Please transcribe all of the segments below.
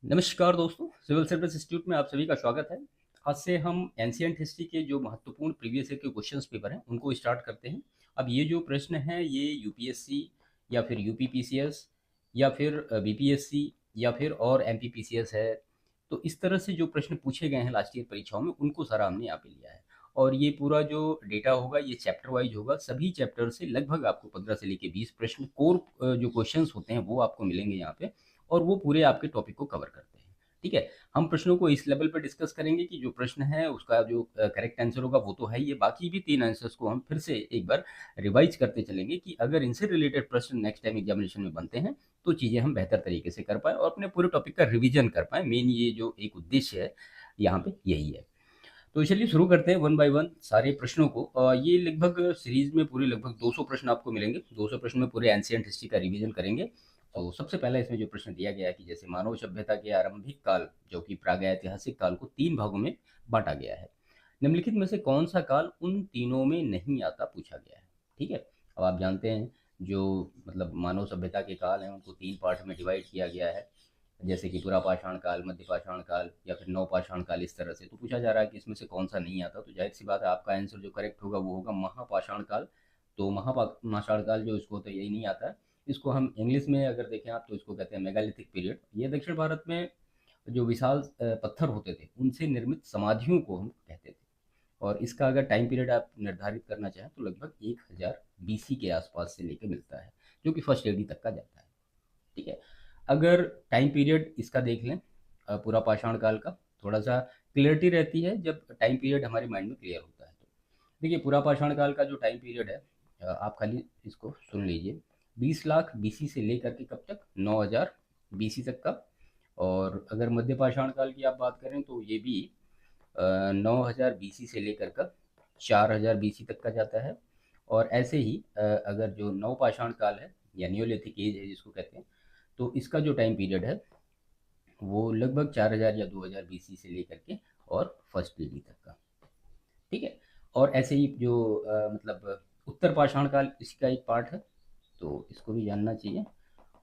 नमस्कार दोस्तों, civil service institute में आप सभी का स्वागत है। आज से हम एंशिएंट हिस्ट्री के जो महत्वपूर्ण प्रीवियस ईयर के क्वेश्चंस पेपर हैं, उनको स्टार्ट करते हैं। अब ये जो प्रश्न हैं, ये यूपीएससी या फिर यूपीपीसीएस या फिर बीपीएससी या फिर और एमपीपीसीएस है। तो इस तरह से जो प्रश्न पूछे गए हैं लास्ट ईयर परीक्षाओं में, उनको सारा हमने यहाँ पे लिया है। और ये पूरा जो डेटा होगा, ये चैप्टर वाइज होगा। सभी चैप्टर से लगभग आपको 15 से लेके 20 प्रश्न कोर जो क्वेश्चंस होते हैं वो आपको मिलेंगे यहाँ पे। और वो पूरे आपके टॉपिक को कवर करते हैं। ठीक है। हम प्रश्नों को इस लेवल पर डिस्कस करेंगे कि जो प्रश्न है उसका जो करेक्ट आंसर होगा वो तो है ही है, बाकी भी 3 आंसर्स को हम फिर से एक बार रिवाइज करते चलेंगे कि अगर इनसे रिलेटेड प्रश्न नेक्स्ट टाइम एग्जामिनेशन में बनते हैं तो चीज़ें हम बेहतर तरीके से कर पाएँ और अपने पूरे टॉपिक का रिवीजन कर पाएँ। मेन ये जो एक उद्देश्य है यहाँ पे यही है। तो चलिए शुरू करते हैं वन बाय वन सारे प्रश्नों को। ये लगभग सीरीज में पूरे लगभग 200 प्रश्न आपको मिलेंगे। 200 प्रश्न में पूरे एंशिएंट हिस्ट्री का रिवीजन करेंगे। तो सबसे पहला इसमें जो प्रश्न दिया गया है कि जैसे मानव सभ्यता के आरंभिक काल जो कि प्रागैतिहासिक काल को 3 भागों में बांटा गया है। निम्नलिखित में से कौन सा काल उन तीनों में नहीं आता, पूछा गया है। ठीक है। अब आप जानते हैं जो मतलब मानव सभ्यता के काल हैं उनको 3 पार्ट में डिवाइड किया गया है, जैसे कि पुरापाषाण काल, मध्य पाषाण काल या फिर नवपाषाण काल, इस तरह से। तो पूछा जा रहा है कि इसमें से कौन सा नहीं आता, तो जाहिर सी बात है आपका आंसर जो करेक्ट होगा वो होगा महापाषाण काल। तो महापाषाण काल जो इसको तो यही नहीं आता है। इसको हम इंग्लिश में अगर देखें आप तो इसको कहते हैं मेगालिथिक पीरियड। ये दक्षिण भारत में जो विशाल पत्थर होते थे उनसे निर्मित समाधियों को हम कहते थे। और इसका अगर टाइम पीरियड आप निर्धारित करना चाहें तो लगभग 1000 बीसी के आसपास से लेकर मिलता है, जो कि फर्स्ट एडी तक का जाता है। ठीक है। अगर टाइम पीरियड इसका देख लें, पूरा पाषाण काल का, थोड़ा सा क्लियरिटी रहती है जब टाइम पीरियड हमारे माइंड में क्लियर होता है। तो देखिए पूरा पाषाण काल का जो टाइम पीरियड है, आप खाली इसको सुन लीजिए। 20 लाख बीसी से लेकर के कब तक, 9000 बीसी तक का। और अगर मध्य पाषाण काल की आप बात करें तो ये भी 9000 बीसी से लेकर कर 4000 बीसी तक का जाता है। और ऐसे ही अगर जो नवपाषाण काल है या नियोलिथिक एज है जिसको कहते हैं, तो इसका जो टाइम पीरियड है वो लगभग 4000 या 2000 बीसी से लेकर के और फर्स्ट पीढ़ी तक का। ठीक है। और ऐसे ही जो मतलब उत्तर पाषाण काल इसका एक पार्ट है, तो इसको भी जानना चाहिए।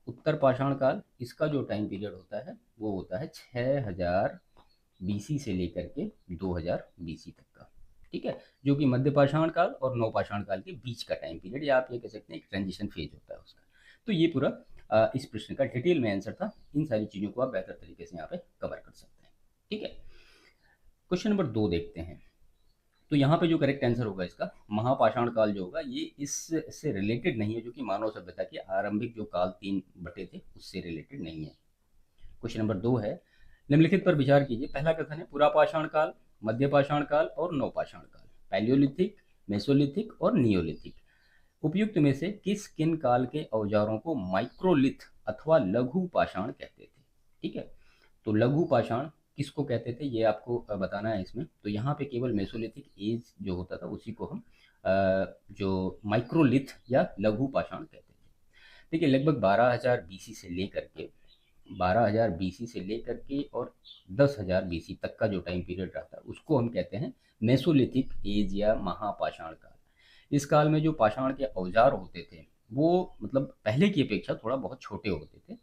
उत्तर पाषाण काल इसका जो टाइम पीरियड होता है वो होता है 6000 बीसी से लेकर के 2000 बीसी तक का। ठीक है। जो कि मध्य पाषाण काल और नवपाषाण काल के बीच का टाइम पीरियड, या आप ये कह सकते हैं एक ट्रांजिशन फेज होता है उसका। तो ये पूरा इस प्रश्न का डिटेल में आंसर था। इन सारी चीज़ों को आप बेहतर तरीके से यहाँ पे कवर कर सकते हैं। ठीक है। क्वेश्चन नंबर 2 देखते हैं। तो यहाँ पे जो करेक्ट आंसर होगा इसका, महापाषाण काल जो होगा ये इससे रिलेटेड नहीं है, जो कि मानव सभ्यता के आरंभिक जो काल 3 बटे थे उससे रिलेटेड नहीं है। क्वेश्चन नंबर 2 है, निम्नलिखित पर विचार कीजिए। पहला कथन है पुरापाषाण काल, मध्य पाषाण काल और नवपाषाण काल, पैलियोलिथिक, मेसोलिथिक और नियोलिथिक, उपयुक्त में से किस किन काल के औजारों को माइक्रोलिथ अथवा लघु पाषाण कहते थे। ठीक है। तो लघु पाषाण किसको कहते थे ये आपको बताना है इसमें। तो यहाँ पे केवल मेसोलिथिक एज जो होता था उसी को हम जो माइक्रोलिथ या लघु पाषाण कहते थे। देखिए लगभग 12000 बीसी से लेकर के 12000 बीसी से लेकर के और 10000 बीसी तक का जो टाइम पीरियड रहता है उसको हम कहते हैं मेसोलिथिक एज या महापाषाण काल। इस काल में जो पाषाण के औजार होते थे वो मतलब पहले की अपेक्षा थोड़ा बहुत छोटे होते थे,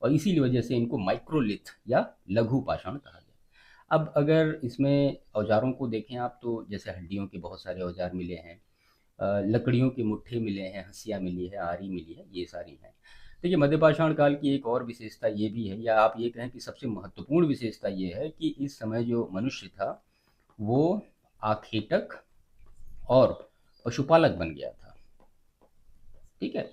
और इसीलिए वजह से इनको माइक्रोलिथ या लघु पाषाण कहा गया। अब अगर इसमें औजारों को देखें आप तो जैसे हड्डियों के बहुत सारे औजार मिले हैं, लकड़ियों के मुट्ठे मिले हैं, हंसिया मिली है, आरी मिली है, ये सारी हैं। देखिए मध्यपाषाण काल की एक और विशेषता ये भी है, या आप ये कहें कि सबसे महत्वपूर्ण विशेषता ये है कि इस समय जो मनुष्य था वो आखेटक और पशुपालक बन गया था। ठीक है।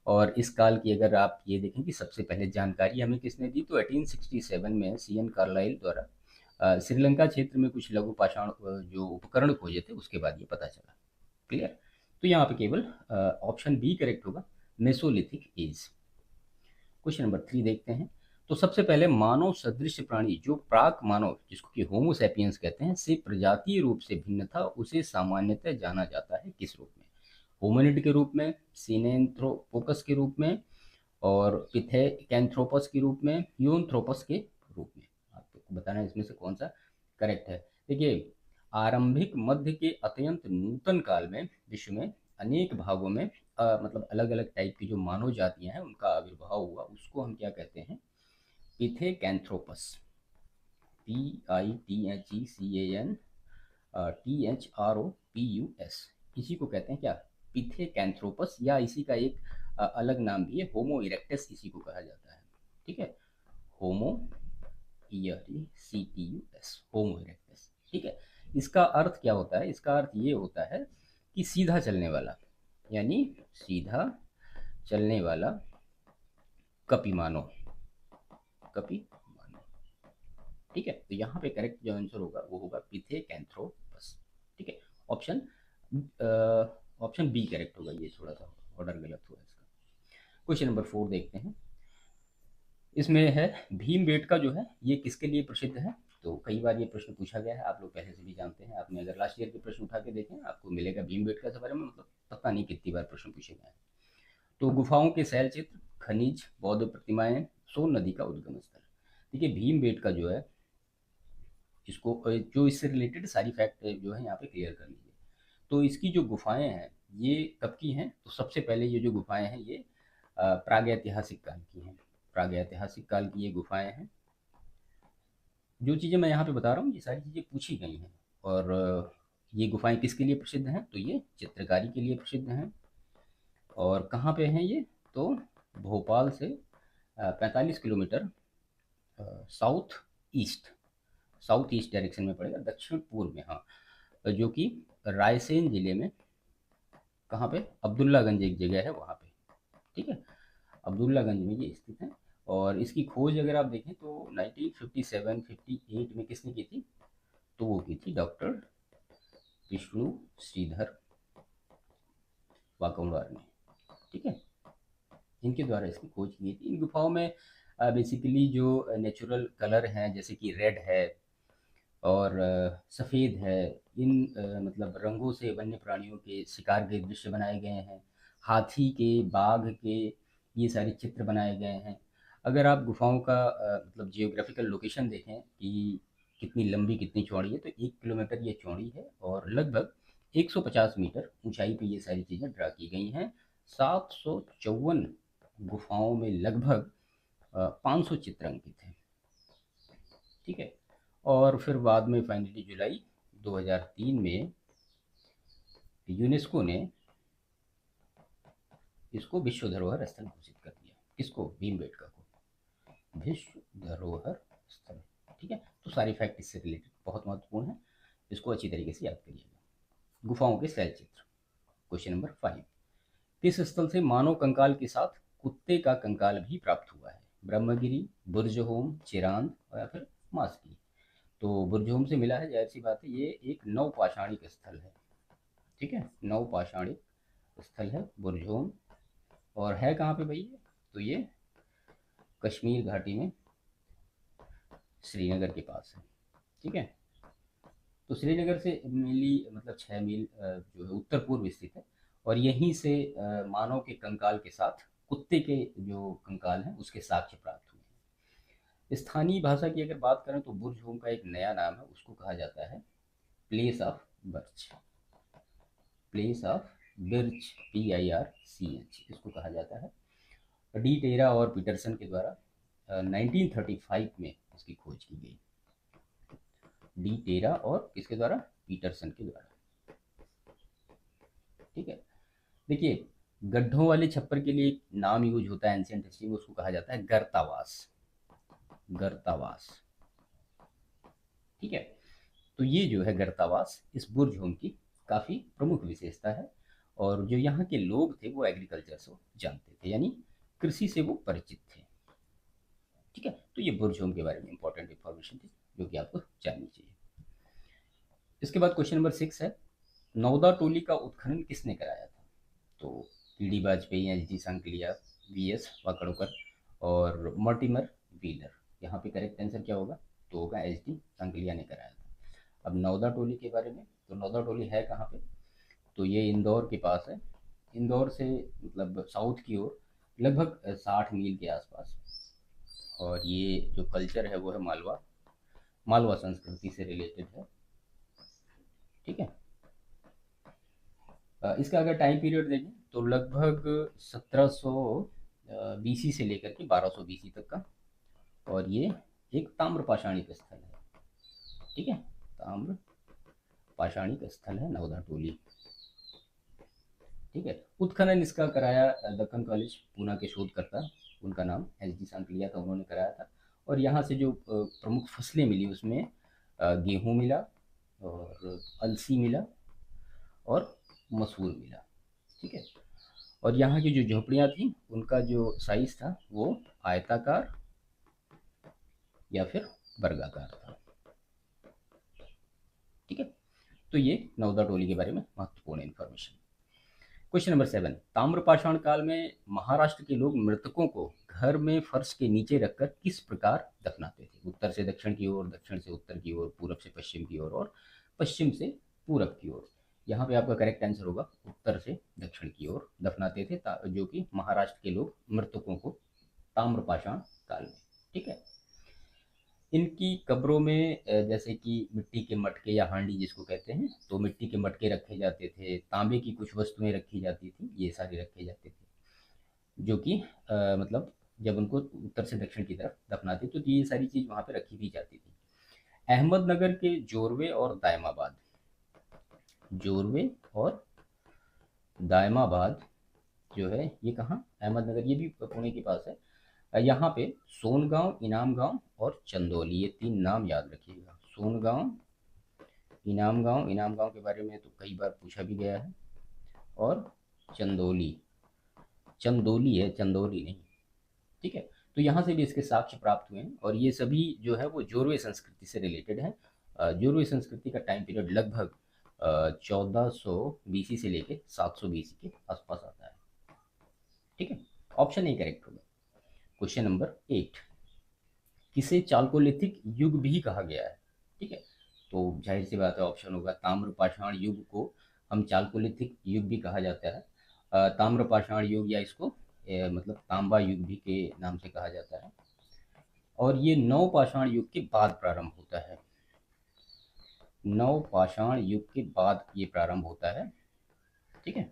और इस काल की अगर आप ये देखें कि सबसे पहले जानकारी हमें किसने दी, तो 1867 में सीएन कार्लाइल द्वारा श्रीलंका क्षेत्र में कुछ लघु पाषाण जो उपकरण खोजे थे उसके बाद ये पता चला। क्लियर। तो यहाँ पे केवल ऑप्शन बी करेक्ट होगा, मेसोलिथिक एज। क्वेश्चन नंबर 3 देखते हैं। तो सबसे पहले मानव सदृश प्राणी जो प्राक मानव जिसको कि होमोसैपियंस कहते हैं से प्रजातीय रूप से भिन्न था, उसे सामान्यतः जाना जाता है किस रूप में, होमिनिड के रूप में, सिनेंथ्रोपोकस के रूप में, और पिथेकैंथ्रोपस के रूप में, यूनथ्रोपस के रूप में। आपको बताना है इसमें से कौन सा करेक्ट है। देखिए आरंभिक मध्य के अत्यंत नूतन काल में विश्व में अनेक भागों में मतलब अलग अलग टाइप की जो मानव जातियां हैं उनका आविर्भाव हुआ, उसको हम क्या कहते हैं, पिथेकैंथ्रोपस, PITHECANTHROPUS, इसी को कहते हैं क्या, पिथेकैंथ्रोपस, या इसी का एक अलग नाम भी है होमो इरेक्टस, इसी को कहा जाता है। ठीक है, होमो ERECTUS, होमो इरेक्टस। ठीक है, इसका अर्थ क्या होता है, इसका अर्थ ये होता है कि सीधा चलने वाला, यानी सीधा चलने वाला कपिमानो, कपिमानो। ठीक है, तो यहाँ पे करेक्ट जो आंसर होगा वो होगा पिथेकैंथ्रोपस। ठीक है, ऑप्शन ऑप्शन बी करेक्ट होगा, ये थोड़ा सा ऑर्डर गलत हुआ इसका। क्वेश्चन नंबर 4 देखते हैं। इसमें है भीमबेटका जो है ये किसके लिए प्रसिद्ध है। तो कई बार ये प्रश्न पूछा गया है, आप लोग पहले से भी जानते हैं, आपने अगर लास्ट ईयर के प्रश्न उठा के देखें आपको मिलेगा भीमबेटका के बारे में, मतलब पता नहीं कितनी बार प्रश्न पूछे गए हैं। तो गुफाओं के शैल चित्र, खनिज, बौद्ध प्रतिमाएं, सोन नदी का उद्गम स्थल। देखिए भीमबेटका जो है, इसको जो इससे रिलेटेड सारी फैक्ट जो है यहाँ पे क्लियर कर लीजिए। तो इसकी जो गुफाएं हैं ये कब की हैं, तो सबसे पहले ये जो गुफाएं हैं ये प्रागैतिहासिक काल की हैं, प्रागैतिहासिक काल की ये गुफाएं हैं। जो चीज़ें मैं यहाँ पे बता रहा हूँ ये सारी चीज़ें पूछी गई हैं। और ये गुफाएं किसके लिए प्रसिद्ध हैं, तो ये चित्रकारी के लिए प्रसिद्ध हैं। और कहाँ पे हैं ये, तो भोपाल से 45 kilometre south east, south east direction में पड़ेगा, दक्षिण पूर्व में, हाँ, जो कि रायसेन जिले में, कहाँ पे, अब्दुल्लागंज एक जगह है वहाँ पे। ठीक है, अब्दुल्लागंज में ये स्थित है। और इसकी खोज अगर आप देखें तो 1957-58 में किसने की थी, तो वो की थी डॉक्टर विष्णु श्रीधर वाकमवार ने। ठीक है, इनके द्वारा इसकी खोज की थी। इन गुफाओं में बेसिकली जो नेचुरल कलर हैं जैसे कि रेड है और सफ़ेद है, इन मतलब रंगों से वन्य प्राणियों के शिकार के दृश्य बनाए गए हैं, हाथी के, बाघ के, ये सारे चित्र बनाए गए हैं। अगर आप गुफाओं का मतलब जियोग्राफिकल लोकेशन देखें कि कितनी लंबी कितनी चौड़ी है, तो 1 किलोमीटर ये चौड़ी है और लगभग 150 मीटर ऊंचाई पे ये सारी चीज़ें ड्रा की गई हैं। 754 गुफाओं में लगभग 500 चित्र अंकित हैं। ठीक है, और फिर बाद में फाइनली जुलाई 2003 में यूनेस्को ने इसको विश्व धरोहर स्थल घोषित कर दिया। किसको, भीमबेटका को विश्व धरोहर स्थल। ठीक है, तो सारी फैक्ट इससे रिलेटेड बहुत महत्वपूर्ण है, इसको अच्छी तरीके से याद करिएगा। गुफाओं के शैल चित्र। क्वेश्चन नंबर 5, किस स्थल से मानव कंकाल के साथ कुत्ते का कंकाल भी प्राप्त हुआ है। ब्रह्मगिरी, बुर्जहोम, चिरांद या फिर मास्की। तो बुर्जहोम से मिला है, जाहिर सी बात है, ये एक नवपाषाणिक स्थल है। ठीक है, नवपाषाणिक स्थल है बुर्जहोम। और है कहाँ पे भाई ये, तो ये कश्मीर घाटी में श्रीनगर के पास है। ठीक है, तो श्रीनगर से मिली मतलब 6 मील जो है उत्तर पूर्व स्थित है। और यहीं से मानव के कंकाल के साथ कुत्ते के जो कंकाल हैं उसके साक्ष्य प्राप्त हुए हैं। स्थानीय भाषा की अगर बात करें तो बुर्जहोम का एक नया नाम है, उसको कहा जाता है place of birch, place of birch, PIRCH, इसको कहा जाता है। डी टेरा और पीटरसन के द्वारा 1935 में इसकी खोज की गई। डी टेरा और किसके द्वारा, पीटरसन के द्वारा। ठीक है, देखिए गड्ढों वाले छप्पर के लिए एक नाम यूज होता है एंशिएंट हिस्ट्री में, उसको कहा जाता है गर्तावास, गर्तावास। ठीक है, तो ये जो है गर्तावास इस बुर्जहोम की काफ़ी प्रमुख विशेषता है। और जो यहाँ के लोग थे वो एग्रीकल्चर से जानते थे, यानी कृषि से वो परिचित थे। ठीक है, तो ये बुर्जहोम के बारे में इंपॉर्टेंट इंफॉर्मेशन थी जो कि आपको जाननी चाहिए। इसके बाद क्वेश्चन नंबर 6 है, नौदा टोली का उत्खनन किसने कराया था। तो PD Vajpayee, HG Sankalia, VS Wakadkar और मॉर्टिमर व्हीलर। यहाँ पे करेक्ट आंसर क्या होगा, तो होगा HG सांकलिया ने कराया था। अब नौदा टोली के बारे में, तो नौदा टोली है कहाँ पे, तो ये इंदौर के पास है। इंदौर से मतलब साउथ की ओर लगभग 60 मील के आसपास। और ये जो कल्चर है वो है मालवा, मालवा संस्कृति से रिलेटेड है। ठीक है, इसका अगर टाइम पीरियड देखें तो लगभग 1700 BC से लेकर के 1200 BC तक का और ये एक ताम्र पाषाणिक स्थल है। ठीक है, ताम्र पाषाणिक स्थल है नवदा टोली। ठीक है, उत्खनन इसका कराया दक्कन कॉलेज पूना के शोधकर्ता, उनका नाम एस डी सांकलिया था, उन्होंने कराया था। और यहाँ से जो प्रमुख फसलें मिली उसमें गेहूँ मिला, और अलसी मिला, और मसूर मिला। ठीक है, और यहाँ की जो झोपड़ियाँ थी उनका जो साइज था वो आयताकार या फिर वर्गाकार था। ठीक है, तो ये नवदा टोली के बारे में महत्वपूर्ण इन्फॉर्मेशन। क्वेश्चन नंबर 7, ताम्रपाषाण काल में महाराष्ट्र के लोग मृतकों को घर में फर्श के नीचे रखकर किस प्रकार दफनाते थे? उत्तर से दक्षिण की ओर, दक्षिण से उत्तर की ओर, पूरब से पश्चिम की ओर, और पश्चिम से पूरब की ओर। यहाँ पे आपका करेक्ट आंसर होगा उत्तर से दक्षिण की ओर दफनाते थे, जो कि महाराष्ट्र के लोग मृतकों को ताम्रपाषाण काल में। ठीक है, इनकी कब्रों में जैसे कि मिट्टी के मटके या हांडी जिसको कहते हैं, तो मिट्टी के मटके रखे जाते थे, तांबे की कुछ वस्तुएं रखी जाती थी, ये सारे रखे जाते थे, जो कि मतलब जब उनको उत्तर से दक्षिण की तरफ दफनाते तो ये सारी चीज़ वहाँ पे रखी भी जाती थी। अहमदनगर के जोरवे और दायमाबाद, जोरवे और दायमाबाद जो है ये कहाँ, अहमदनगर, ये भी पुणे के पास है। यहाँ पे सोनगांव, इनाम गांव और चंदौली, ये 3 नाम याद रखिएगा। सोनगांव, इनाम गांव के बारे में तो कई बार पूछा भी गया है, और चंदौली, चंदौली है, चंदौली नहीं। ठीक है, तो यहाँ से भी इसके साक्ष्य प्राप्त हुए हैं, और ये सभी जो है वो जोरवे संस्कृति से रिलेटेड है। जोरवे संस्कृति का टाइम पीरियड लगभग 1400 बीसी से लेके 700 बीसी के आसपास आता है। ठीक है, ऑप्शन ए करेक्ट होगा। क्वेश्चन नंबर 8, किसे चालकोलिथिक युग भी कहा गया है? ठीक है, तो जाहिर सी बात है ऑप्शन होगा ताम्रपाषाण युग को हम चालकोलिथिक युग भी कहा जाता है। ताम्रपाषाण युग या इसको मतलब तांबा युग भी के नाम से कहा जाता है, और ये नवपाषाण युग के बाद प्रारंभ होता है। नवपाषाण युग के बाद ये प्रारंभ होता है। ठीक है,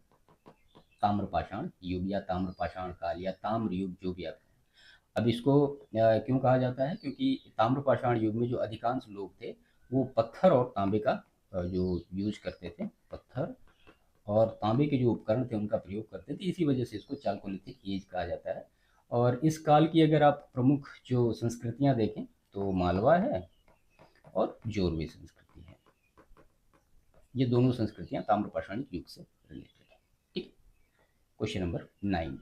ताम्रपाषाण युग या ताम्रपाषाण काल या ताम्र युग जो भी आप, अब इसको क्यों कहा जाता है, क्योंकि ताम्रपाषाण युग में जो अधिकांश लोग थे वो पत्थर और तांबे का जो यूज करते थे, पत्थर और तांबे के जो उपकरण थे उनका प्रयोग करते थे, इसी वजह से इसको चालकोलिथिक एज कहा जाता है। और इस काल की अगर आप प्रमुख जो संस्कृतियां देखें तो मालवा है और जोरवे संस्कृति है। ये दोनों संस्कृतियां ताम्रपाषाणिक युग से रिलेटेड है। ठीक, क्वेश्चन नंबर 9,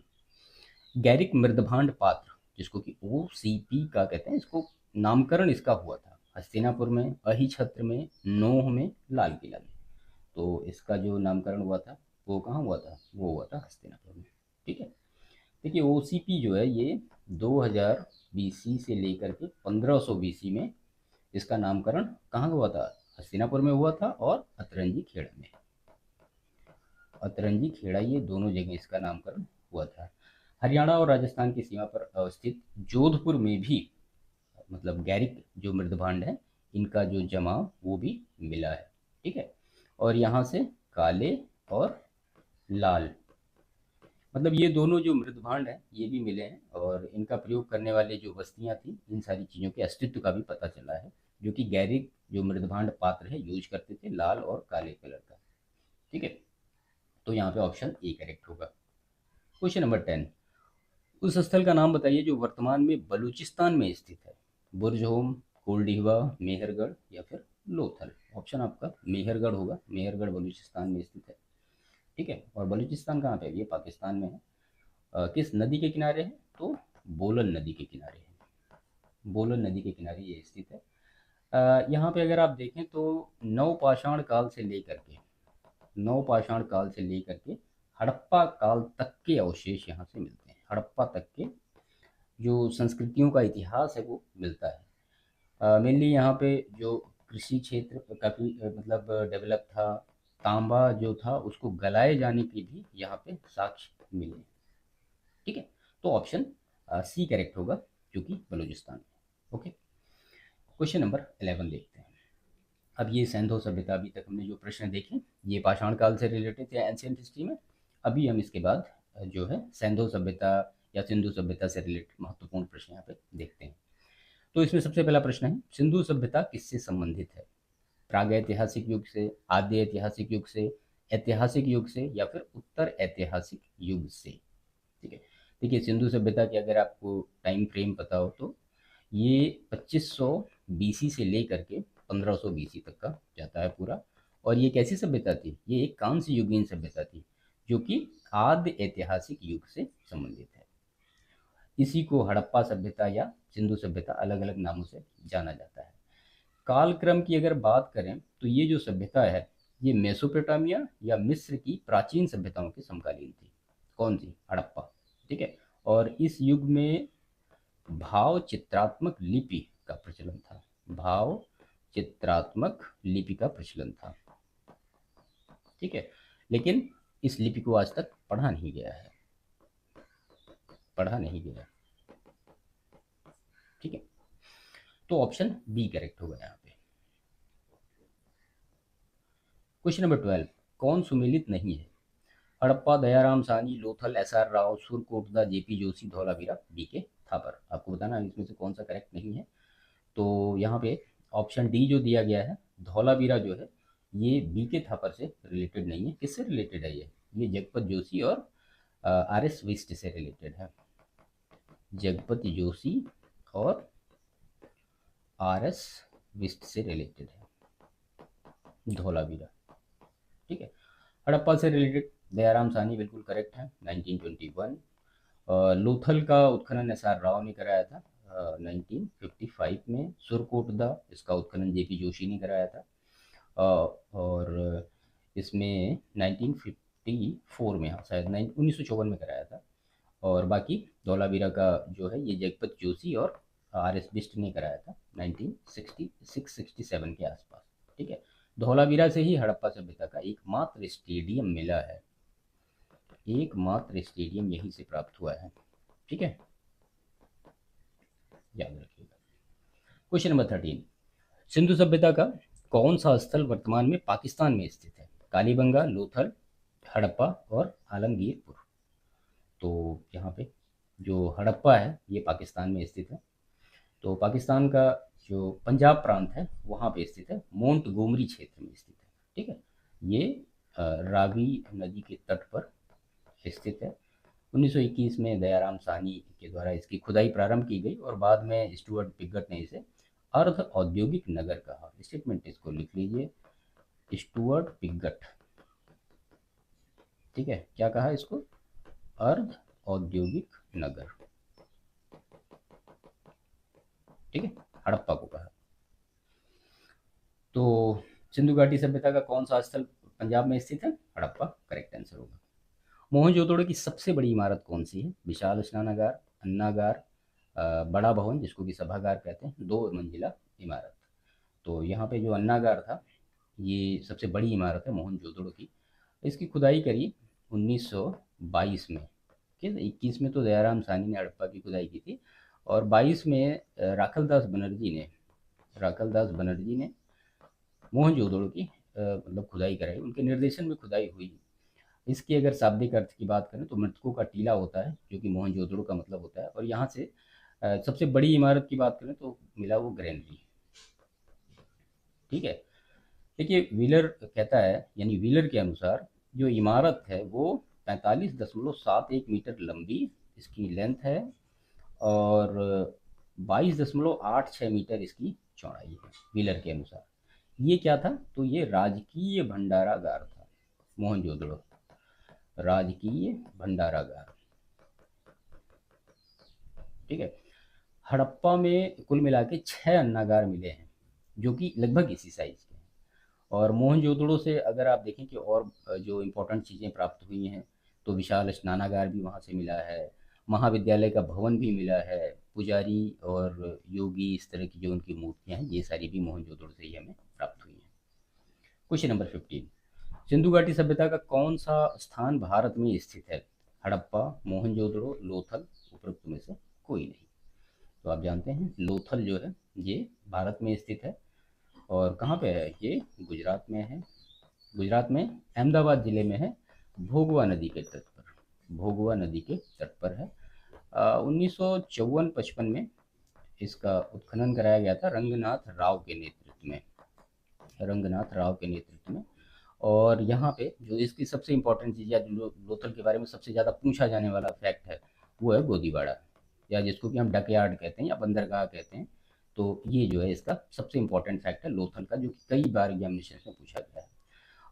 गैरिक मृदभांड पात्र जिसको कि OCP का कहते हैं, इसको नामकरण इसका हुआ था हस्तिनापुर में, अहिछत्र में, नोह में, लाल किला में। तो इसका जो नामकरण हुआ था वो कहाँ हुआ था, वो हुआ था हस्तिनापुर में। ठीक है, देखिए OCP जो है ये 2000 BC से लेकर के 1500 BC में इसका नामकरण कहाँ हुआ था, हस्तिनापुर में हुआ था, और अतरंजी खेड़ा में, अतरंजी खेड़ा, ये दोनों जगह इसका नामकरण हुआ था। हरियाणा और राजस्थान की सीमा पर अवस्थित जोधपुर में भी मतलब गैरिक जो मृदभांड है इनका जो जमाव वो भी मिला है। ठीक है, और यहाँ से काले और लाल, मतलब ये दोनों जो मृदभांड हैं ये भी मिले हैं, और इनका प्रयोग करने वाले जो बस्तियां थी इन सारी चीज़ों के अस्तित्व का भी पता चला है, जो कि गैरिक जो मृदभांड पात्र है यूज करते थे लाल और काले कलर का। ठीक है, तो यहाँ पे ऑप्शन ए करेक्ट होगा। क्वेश्चन नंबर 10, उस स्थल का नाम बताइए जो वर्तमान में बलूचिस्तान में स्थित है। बुरजहोम, कोल्डिहवा, मेहरगढ़ या फिर लोथल। ऑप्शन आपका मेहरगढ़ होगा, मेहरगढ़ बलूचिस्तान में स्थित है। ठीक है, और बलूचिस्तान कहाँ पे है, ये पाकिस्तान में है। किस नदी के किनारे है, तो बोलन नदी के किनारे है, बोलन नदी के किनारे ये स्थित है। यहाँ पे अगर आप देखें तो नवपाषाण काल से लेकर के, नवपाषाण काल से लेकर के हड़प्पा काल तक के अवशेष यहाँ से मिलते हैं। हड़प्पा तक के जो संस्कृतियों का इतिहास है वो मिलता है। मेनली यहाँ पे जो कृषि क्षेत्र काफ़ी मतलब डेवलप था, तांबा जो था उसको गलाए जाने की भी यहाँ पे साक्ष्य मिले। ठीक है, तो ऑप्शन सी करेक्ट होगा जो कि बलूचिस्तान में। ओके, क्वेश्चन नंबर 11 देखते हैं। अब ये सैंधो सभ्यता, अभी तक हमने जो प्रश्न देखे ये पाषाण काल से रिलेटेड थे एंशियंट हिस्ट्री में। अभी हम इसके बाद जो है सैंधो सभ्यता या सिंधु सभ्यता से रिलेटेड महत्वपूर्ण प्रश्न यहाँ पे देखते हैं। तो इसमें सबसे पहला प्रश्न है, सिंधु सभ्यता किससे संबंधित है? प्रागैतिहासिक युग से, आद्य ऐतिहासिक युग से, ऐतिहासिक युग से, या फिर उत्तर ऐतिहासिक युग से? ठीक है, देखिए सिंधु सभ्यता की अगर आपको टाइम फ्रेम पता हो तो ये 2500 बीसी से लेकर के 1500 बीसी तक का जाता है पूरा। और ये कैसी सभ्यता थी? ये एक कांस्य युगीन सभ्यता थी जो कि आद्य ऐतिहासिक युग से संबंधित है। इसी को हड़प्पा सभ्यता या सिंधु सभ्यता अलग अलग नामों से जाना जाता है। कालक्रम की अगर बात करें तो ये जो सभ्यता है ये मेसोपोटामिया या मिस्र की प्राचीन सभ्यताओं के समकालीन थी। कौन सी? हड़प्पा। ठीक है, और इस युग में भाव चित्रात्मक लिपि का प्रचलन था। भाव चित्रात्मक लिपि का प्रचलन था। ठीक है, लेकिन इस लिपि को आज तक पढ़ा नहीं गया है, पढ़ा नहीं गया। ठीक है, तो ऑप्शन बी करेक्ट होगा यहाँ पे। क्वेश्चन नंबर 12, कौन सुमेलित नहीं है? Harappa, Dayaram Sahni, Lothal, S R Rao, Surkotada, JP Joshi, Dholavira, B K Thapar. आपको बताना है इसमें से कौन सा करेक्ट नहीं है। तो यहाँ पे ऑप्शन डी जो दिया गया है, धौलावीरा जो है ये बी के थापर से रिलेटेड नहीं है। किससे रिलेटेड है ये जगपत जोशी और आर एस विस्ट से रिलेटेड है। जगपत जोशी और आर एस विस्ट से रिलेटेड है धौलावीरा। ठीक है, हड़प्पा से रिलेटेड दयाराम साहनी बिल्कुल करेक्ट है, 1921। लोथल का उत्खनन एस आर राव ने कराया था 1955 में। सुरकोटदा इसका उत्खनन जेपी जोशी ने कराया था और इसमें 1954 में, हाँ शायद 1954 में कराया था। और बाकी धौलावीरा का जो है ये जगपत जोशी और आर एस बिस्ट ने कराया था 1966-67 के आसपास। ठीक है, धौलावीरा से ही हड़प्पा सभ्यता का एकमात्र स्टेडियम मिला है, एकमात्र स्टेडियम यहीं से प्राप्त हुआ है। ठीक है, याद रखिएगा। क्वेश्चन नंबर 13, सिंधु सभ्यता का कौन सा स्थल वर्तमान में पाकिस्तान में स्थित है? कालीबंगा, लोथल, हड़प्पा और आलमगीरपुर। तो यहाँ पे जो हड़प्पा है ये पाकिस्तान में स्थित है। तो पाकिस्तान का जो पंजाब प्रांत है वहाँ पे स्थित है, मोंटगोमरी क्षेत्र में स्थित है। ठीक है, ये रावी नदी के तट पर स्थित है। 1921 में दयाराम साहनी के द्वारा इसकी खुदाई प्रारंभ की गई और बाद में स्टुअर्ट पिगट ने इसे अर्ध औद्योगिक नगर कहा। स्टेटमेंट इसको लिख लीजिए, स्टुअर्ट पिगट। ठीक है, क्या कहा इसको? अर्ध औद्योगिक नगर। ठीक है, हड़प्पा को कहा। तो सिंधु घाटी सभ्यता का कौन सा स्थल पंजाब में स्थित है? हड़प्पा करेक्ट आंसर होगा। मोहनजोदड़ो की सबसे बड़ी इमारत कौन सी है? विशाल स्नानागार, अन्नागार, बड़ा भवन जिसको कि सभागार कहते हैं, 2 मंजिला इमारत। तो यहाँ पे जो अन्नागार था ये सबसे बड़ी इमारत है मोहनजोदड़ो की। इसकी खुदाई करी 1922 में। ठीक है, 21 में तो दयाराम साहनी ने हड़प्पा की खुदाई की थी और 22 में राखलदास बनर्जी ने मोहनजोदड़ो की मतलब खुदाई कराई, उनके निर्देशन में खुदाई हुई। इसके अगर शाब्दिक अर्थ की बात करें तो मृतकों का टीला होता है जो कि मोहनजोदड़ो का मतलब होता है। और यहाँ से सबसे बड़ी इमारत की बात करें तो मिला वो ग्रेनरी। ठीक है, देखिए व्हीलर कहता है, यानी व्हीलर के अनुसार जो इमारत है वो 45.71 मीटर लंबी इसकी लेंथ है और 22.86 मीटर इसकी चौड़ाई है व्हीलर के अनुसार। ये क्या था? तो ये राजकीय भंडारागार था मोहनजोदड़ो, राजकीय भंडारागार। ठीक है, हड़प्पा में कुल मिला के 6 अन्नागार मिले हैं जो कि लगभग इसी साइज के हैं। और मोहनजोदड़ो से अगर आप देखें कि और जो इम्पोर्टेंट चीज़ें प्राप्त हुई हैं तो विशाल स्नानागार भी वहाँ से मिला है, महाविद्यालय का भवन भी मिला है, पुजारी और योगी इस तरह की जो उनकी मूर्तियाँ हैं ये सारी भी मोहनजोदड़ो से ही हमें प्राप्त हुई हैं। क्वेश्चन नंबर 15, सिंधु घाटी सभ्यता का कौन सा स्थान भारत में स्थित है? हड़प्पा, मोहनजोदड़ो, लोथल, उपरोक्त में से कोई नहीं। तो आप जानते हैं लोथल जो है ये भारत में स्थित है और कहाँ पे है? ये गुजरात में है। गुजरात में अहमदाबाद ज़िले में है, भोगवा नदी के तट पर, भोगवा नदी के तट पर है। 1954-55 में इसका उत्खनन कराया गया था रंगनाथ राव के नेतृत्व में, रंगनाथ राव के नेतृत्व में। और यहाँ पे जो इसकी सबसे इम्पोर्टेंट चीज़ या जो लोथल के बारे में सबसे ज़्यादा पूछा जाने वाला फैक्ट है वो है गोदीबाड़ा, या जिसको कि हम डकयार्ड कहते हैं या बंदरगाह कहते हैं। तो ये जो है इसका सबसे इम्पोर्टेंट फैक्ट है लोथल का, जो कि कई बार एग्जामिनेशन में पूछा गया है।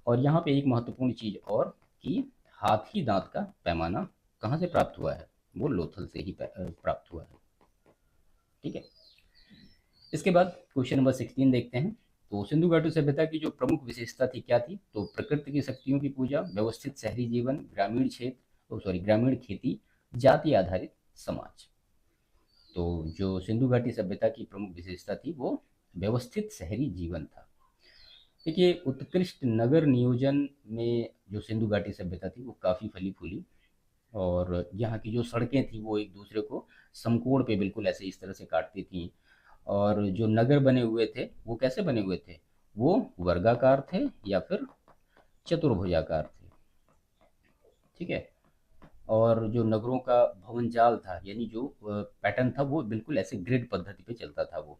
और यहाँ पे एक महत्वपूर्ण चीज़ और कि हाथी दांत का पैमाना कहाँ से प्राप्त हुआ है, वो लोथल से ही प्राप्त हुआ है। ठीक है, इसके बाद क्वेश्चन नंबर 16 देखते हैं। तो सिंधु घाटी सभ्यता की जो प्रमुख विशेषता थी क्या थी, तो प्रकृति की शक्तियों की पूजा, व्यवस्थित शहरी जीवन, ग्रामीण क्षेत्र ग्रामीण खेती, जाति आधारित समाज। तो जो सिंधु घाटी सभ्यता की प्रमुख विशेषता थी वो व्यवस्थित शहरी जीवन था। देखिए, उत्कृष्ट नगर नियोजन में जो सिंधु घाटी सभ्यता थी वो काफ़ी फली फूली, और यहाँ की जो सड़कें थी वो एक दूसरे को समकोण पे बिल्कुल ऐसे इस तरह से काटती थी। और जो नगर बने हुए थे वो कैसे बने हुए थे, वो वर्गाकार थे या फिर चतुर्भुजाकार थे। ठीक है, और जो नगरों का भवन जाल था यानी जो पैटर्न था वो बिल्कुल ऐसे ग्रिड पद्धति पे चलता था वो।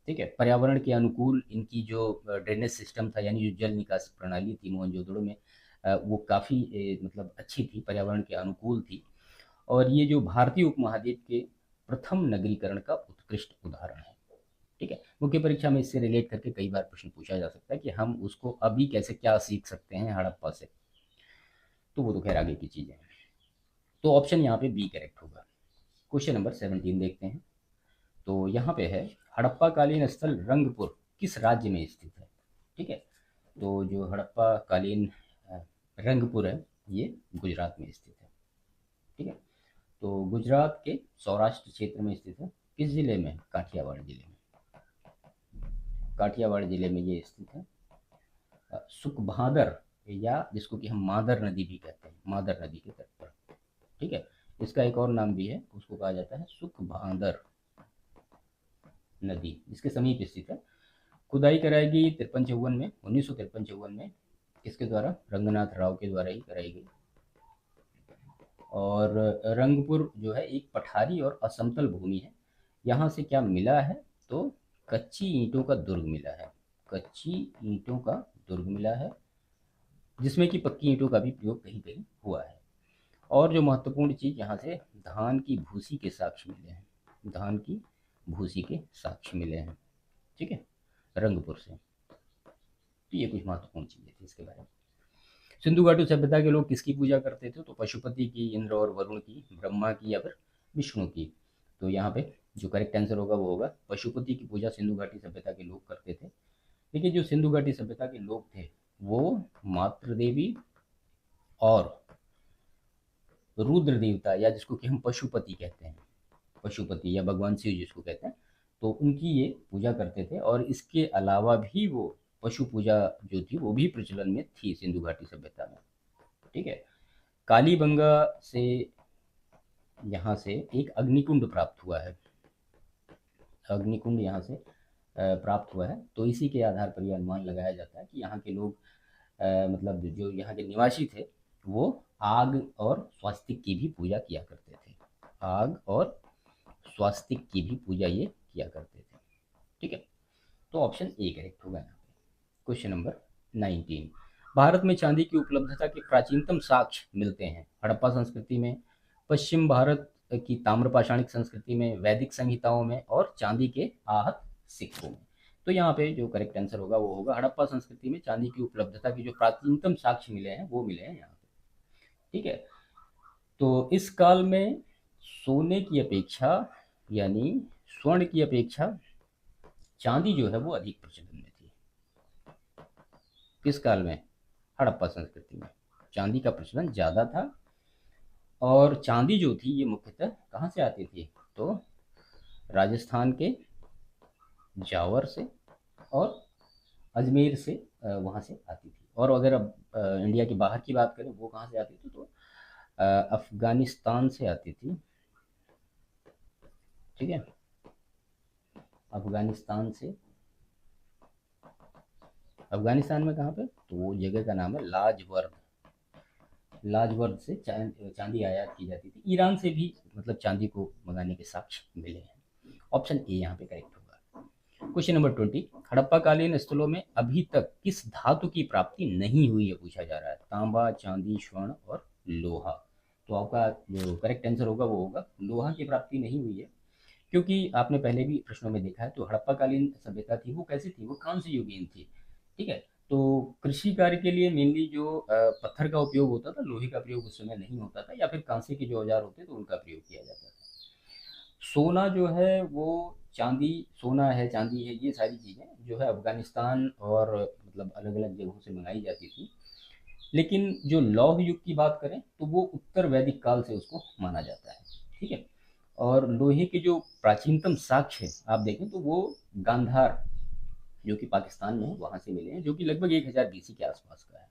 ठीक है, पर्यावरण के अनुकूल इनकी जो ड्रेनेज सिस्टम था यानी जो जल निकास प्रणाली थी मोहनजोदड़ो में, वो काफ़ी मतलब अच्छी थी, पर्यावरण के अनुकूल थी। और ये जो भारतीय उपमहाद्वीप के प्रथम नगरीकरण का उत्कृष्ट उदाहरण है। ठीक है, मुख्य परीक्षा में इससे रिलेट करके कई बार प्रश्न पूछा जा सकता है कि हम उसको अभी कैसे क्या सीख सकते हैं हड़प्पा से, तो वो तो खैर आगे की चीज़ें हैं। तो ऑप्शन यहाँ पे बी करेक्ट होगा। क्वेश्चन नंबर 17 देखते हैं। तो यहाँ पे है हड़प्पा कालीन स्थल रंगपुर किस राज्य में स्थित है। ठीक है, तो जो हड़प्पा कालीन रंगपुर है ये गुजरात में स्थित है। ठीक है, तो गुजरात के सौराष्ट्र क्षेत्र में स्थित है। किस जिले में, काठियावाड़ जिले में, काठियावाड़ जिले में ये स्थित है। सुखभादर या जिसको कि हम मादर नदी भी कहते हैं, मादर नदी के तट पर। ठीक है, इसका एक और नाम भी है, उसको कहा जाता है सुखभादर नदी, जिसके समीप स्थित है। खुदाई कराई गई 53-54 में, 1953-54 में, इसके द्वारा रंगनाथ राव के द्वारा ही कराई गई। और रंगपुर जो है एक पठारी और असमतल भूमि है। यहाँ से क्या मिला है, तो कच्ची ईंटों का दुर्ग मिला है, कच्ची ईंटों का दुर्ग मिला है, जिसमें कि पक्की ईंटों का भी प्रयोग कहीं कहीं हुआ है। और जो महत्वपूर्ण चीज़, यहाँ से धान की भूसी के साक्ष्य मिले हैं, धान की भूसी के साक्ष्य मिले हैं। ठीक है, रंगपुर से। तो ये कुछ महत्वपूर्ण चीज़ें थी इसके बारे में। सिंधु घाटी सभ्यता के लोग किसकी पूजा करते थे, तो पशुपति की, इंद्र और वरुण की, ब्रह्मा की या फिर विष्णु की। तो यहाँ पे जो करेक्ट आंसर होगा वो होगा पशुपति की पूजा सिंधु घाटी सभ्यता के लोग करते थे। देखिए, जो सिंधु घाटी सभ्यता के लोग थे वो मातृ देवी और रुद्र देवता या जिसको कि हम पशुपति कहते हैं, पशुपति या भगवान शिव जिसको कहते हैं, तो उनकी ये पूजा करते थे। और इसके अलावा भी वो पशु पूजा जो थी वो भी प्रचलन में थी सिंधु घाटी सभ्यता में। ठीक है, कालीबंगा से यहाँ से एक अग्निकुंड प्राप्त हुआ है, अग्निकुंड यहाँ से प्राप्त हुआ है। तो इसी के आधार पर यह अनुमान लगाया जाता है कि यहाँ के लोग मतलब जो यहाँ के निवासी थे वो आग और स्वास्तिक की भी पूजा किया करते थे, आग और स्वास्तिक की भी पूजा ये किया करते थे। ठीक है, तो ऑप्शन ए करेक्ट होगा यहाँ पे। क्वेश्चन नंबर 19, भारत में चांदी की उपलब्धता के प्राचीनतम साक्ष्य मिलते हैं हड़प्पा संस्कृति में, पश्चिम भारत की ताम्रपाषाणिक संस्कृति में, वैदिक संहिताओं में और चांदी के आहत सिक्कों में। तो यहाँ पे जो करेक्ट आंसर होगा वो होगा हड़प्पा संस्कृति में चांदी की उपलब्धता के जो प्राचीनतम साक्ष्य मिले हैं वो मिले हैं यहाँ पे। ठीक है, तो इस काल में सोने की अपेक्षा यानी स्वर्ण की अपेक्षा चांदी जो है वो अधिक प्रचलन में थी। किस काल में, हड़प्पा संस्कृति में चांदी का प्रचलन ज़्यादा था। और चांदी जो थी ये मुख्यतः कहाँ से आती थी, तो राजस्थान के जावर से और अजमेर से वहाँ से आती थी। और अगर अब इंडिया के बाहर की बात करें वो कहाँ से आती थी, तो अफगानिस्तान से आती थी। ठीक है, अफगानिस्तान से, अफगानिस्तान में कहाँ पे, तो वो जगह का नाम है लाजवर्द, लाजवर्द से चांदी आयात की जाती थी। ईरान से भी मतलब चांदी को मंगाने के साक्ष्य मिले हैं। ऑप्शन ए यहाँ पे करेक्ट होगा। क्वेश्चन नंबर 20, हड़प्पा कालीन स्थलों में अभी तक किस धातु की प्राप्ति नहीं हुई है पूछा जा रहा है। तांबा, चांदी, स्वर्ण और लोहा। तो आपका जो करेक्ट आंसर होगा वो होगा लोहा की प्राप्ति नहीं हुई है, क्योंकि आपने पहले भी प्रश्नों में देखा है तो हड़प्पा कालीन सभ्यता थी वो कैसी थी, वो कांस्य युगीन थी। ठीक है, तो कृषि कार्य के लिए मेनली जो पत्थर का उपयोग होता था, लोहे का प्रयोग उस समय नहीं होता था, या फिर कांसे के जो औजार होते तो उनका प्रयोग किया जाता था। सोना जो है वो चांदी, सोना है, चांदी है, ये सारी चीज़ें जो है अफगानिस्तान और मतलब अलग अलग जगहों से मंगाई जाती थी। लेकिन जो लौह युग की बात करें तो वो उत्तर वैदिक काल से उसको माना जाता है। ठीक है, और लोहे के जो प्राचीनतम साक्ष्य आप देखें तो वो गांधार जो कि पाकिस्तान में है वहाँ से मिले हैं, जो कि लगभग 1000 BC के आसपास का है।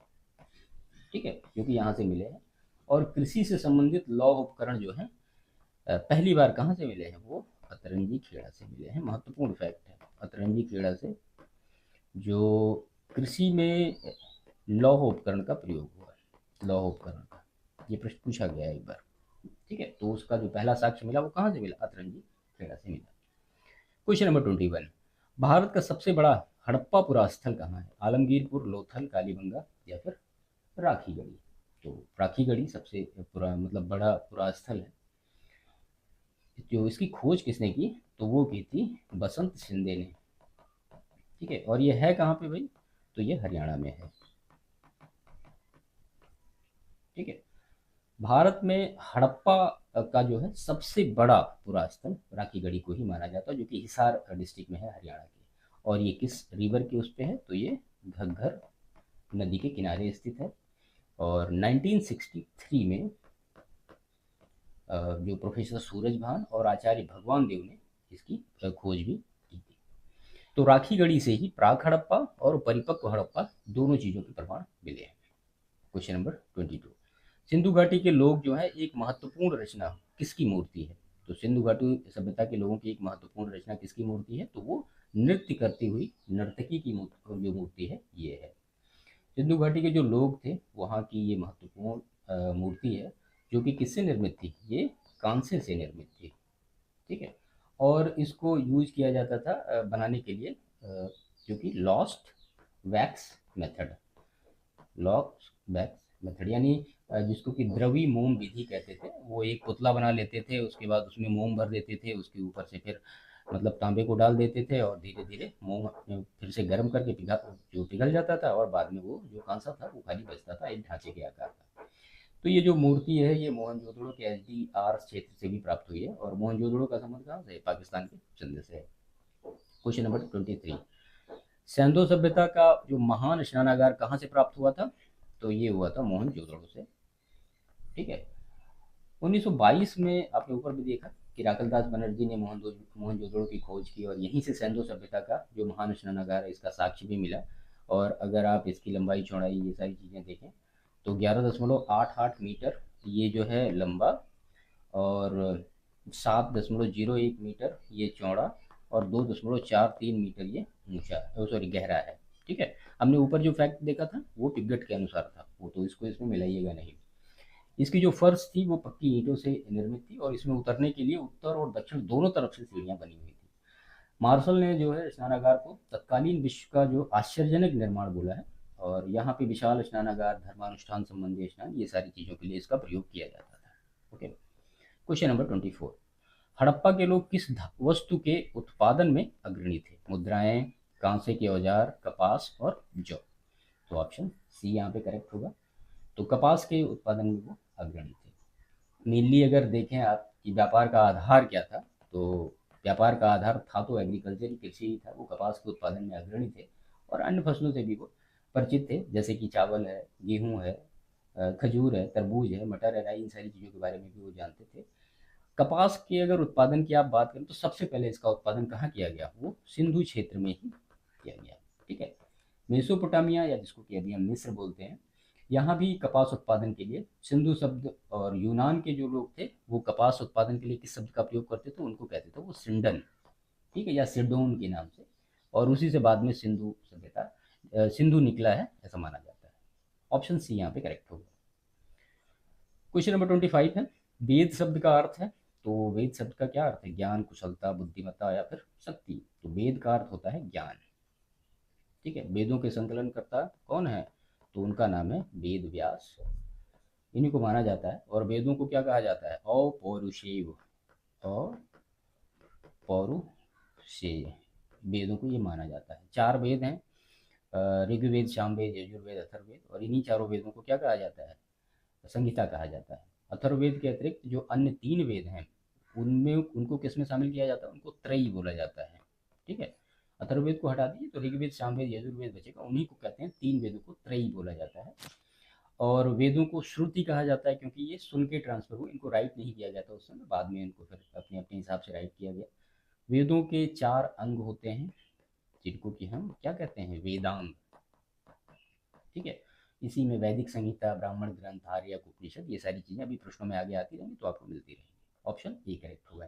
ठीक है, जो कि यहाँ से मिले हैं। और कृषि से संबंधित लौह उपकरण जो है पहली बार कहाँ से मिले हैं, वो अतरंगी खेड़ा से मिले हैं। महत्वपूर्ण फैक्ट है, अतरंगी खेड़ा से जो कृषि में लौह उपकरण का प्रयोग हुआ है, लौह उपकरण का ये प्रश्न पूछा गया है एक बार। ठीक है, तो उसका जो पहला साक्ष्य मिला वो कहाँ से मिला, अतरंगी खेड़ा से मिला। क्वेश्चन नंबर 21, भारत का सबसे बड़ा हड़प्पा पुरा स्थल कहाँ है। आलमगीरपुर, लोथल, कालीबंगा या फिर राखीगढ़ी। तो राखीगढ़ी सबसे पुरा मतलब बड़ा पुरा स्थल है। जो इसकी खोज किसने की, तो वो की थी बसंत शिंदे ने। ठीक है, और ये है कहाँ पे भाई, तो ये हरियाणा में है। ठीक है, भारत में हड़प्पा का जो है सबसे बड़ा पुरा स्थल राखीगढ़ी को ही माना जाता है, जो कि हिसार डिस्ट्रिक्ट में है हरियाणा के। और ये किस रिवर के उस पे है, तो ये घग्गर नदी के किनारे स्थित है। और 1963 में जो प्रोफेसर सूरजभान और आचार्य भगवान देव ने इसकी खोज भी की थी। तो राखीगढ़ी से ही प्राक हड़प्पा और परिपक्व हड़प्पा दोनों चीज़ों के प्रमाण मिले हैं। क्वेश्चन नंबर 22, सिंधु घाटी के लोग जो है एक महत्वपूर्ण रचना किसकी मूर्ति है। तो सिंधु घाटी सभ्यता के लोगों की एक महत्वपूर्ण रचना किसकी मूर्ति है, तो वो नृत्य करती हुई नर्तकी की जो मूर्ति है ये है। सिंधु घाटी के जो लोग थे वहाँ की ये महत्वपूर्ण मूर्ति है, जो कि किससे निर्मित थी, ये कांसे से निर्मित थी। ठीक है, और इसको यूज किया जाता था बनाने के लिए जो कि lost wax method, lost wax method यानी जिसको कि द्रवी मोम विधि कहते थे। वो एक पुतला बना लेते थे, उसके बाद उसमें मोम भर देते थे, उसके ऊपर से फिर मतलब तांबे को डाल देते थे और धीरे धीरे मोम फिर से गर्म करके पिघल जाता था, और बाद में वो जो कांसा था वो खाली बचता था एक ढांचे के आकार का। तो ये जो मूर्ति है ये मोहनजोदड़ो के SDR क्षेत्र से भी प्राप्त हुई है, और मोहनजोदड़ो का संबंध कहाँ से है, पाकिस्तान के चंदे से है। क्वेश्चन नंबर 23, सैंधो सभ्यता का जो महान स्नानागार कहाँ से प्राप्त हुआ था, तो ये हुआ था मोहनजोदड़ो से। ठीक है, 1922 में आपने ऊपर भी देखा कि राकलदास बनर्जी ने मोहनजोदड़ो की खोज की, और यहीं से सैंधो सभ्यता का जो महान स्नानागार है इसका साक्ष्य भी मिला। और अगर आप इसकी लंबाई चौड़ाई ये सारी चीज़ें देखें तो 11.88 मीटर ये जो है लंबा, और 7.01 मीटर ये चौड़ा, और 2.43 मीटर ये ऊंचा, सॉरी गहरा है। ठीक है, हमने ऊपर जो फैक्ट देखा था वो टिकट के अनुसार था, वो तो इसको इसमें मिलाइएगा नहीं। इसकी जो फर्श थी वो पक्की ईंटों से निर्मित थी, और इसमें उतरने के लिए उत्तर और दक्षिण दोनों तरफ से सीढ़ियां बनी हुई थी। मार्शल ने जो है स्नानागार को तत्कालीन विश्व का जो आश्चर्यजनक निर्माण बोला है, और यहाँ पे विशाल स्नानागार, धर्मानुष्ठान संबंधी स्नान, ये सारी चीज़ों के लिए इसका प्रयोग किया जाता था। ओके, क्वेश्चन नंबर 24, हड़प्पा के लोग किस वस्तु के उत्पादन में अग्रणी थे। मुद्राएं, कांसे के औजार, कपास और जौ। तो ऑप्शन सी यहाँ पे करेक्ट होगा। तो कपास के उत्पादन में वो अग्रणी थे। मेनली अगर देखें आप कि व्यापार का आधार क्या था, तो व्यापार का आधार था तो एग्रीकल्चर कृषि ही था, वो कपास के उत्पादन में अग्रणी थे, और अन्य फसलों से भी वो परिचित थे, जैसे कि चावल है, गेहूँ है, खजूर है, तरबूज है, मटर है, राई, इन सारी चीज़ों के बारे में भी वो जानते थे। कपास के अगर उत्पादन की आप बात करें तो सबसे पहले इसका उत्पादन कहाँ किया गया, वो सिंधु क्षेत्र में ही किया गया। ठीक है, मेसोपोटामिया या जिसको कि अभी हम मिस्र बोलते हैं, यहाँ भी कपास उत्पादन के लिए सिंधु शब्द, और यूनान के जो लोग थे वो कपास उत्पादन के लिए किस शब्द का प्रयोग करते थे, उनको कहते थे वो सिंडन। ठीक है, या सिडोन के नाम से, और उसी से बाद में सिंधु सभ्यता सिंधु निकला है ऐसा माना जाता है। ऑप्शन सी यहाँ पे करेक्ट होगा। क्वेश्चन नंबर 25 है, वेद शब्द का अर्थ है तो वेद शब्द का क्या अर्थ है? ज्ञान, कुशलता, बुद्धिमत्ता या फिर शक्ति। तो वेद का अर्थ होता है ज्ञान। ठीक है, वेदों के संकलन करता कौन है? तो उनका नाम है वेद व्यास। इन्हीं को माना जाता है। और वेदों को क्या कहा जाता है? अपौरुषेय। अपौरुषेय वेदों को ये माना जाता है। चार वेद हैं, ऋग्वेद, सामवेद, यजुर्वेद, अथर्ववेद। और इन्हीं चारों वेदों को क्या कहा जाता है? संहिता कहा जाता है। अथर्ववेद के अतिरिक्त जो अन्य तीन वेद हैं उनमें उनको किस में शामिल किया जाता है? उनको त्रयी बोला जाता है। ठीक है, अथर्ववेद को हटा दीजिए तो ऋग्वेद, सामवेद, यजुर्वेद बचेगा। उन्हीं को कहते हैं, तीन वेदों को त्रयी बोला जाता है। और वेदों को श्रुति कहा जाता है क्योंकि ये सुन के ट्रांसफर हुए, इनको राइट नहीं किया जाता उस समय, बाद में इनको फिर अपने अपने हिसाब से राइट किया गया। वेदों के चार अंग होते हैं जिनको कि हम क्या कहते हैं? वेदांग। ठीक है, इसी में वैदिक संहिता, ब्राह्मण ग्रंथ, आर्य, उपनिषद, ये सारी चीजें अभी प्रश्नों में आगे आती रहेंगी तो आपको मिलती रहेंगी। ऑप्शन ए करेक्ट होगा।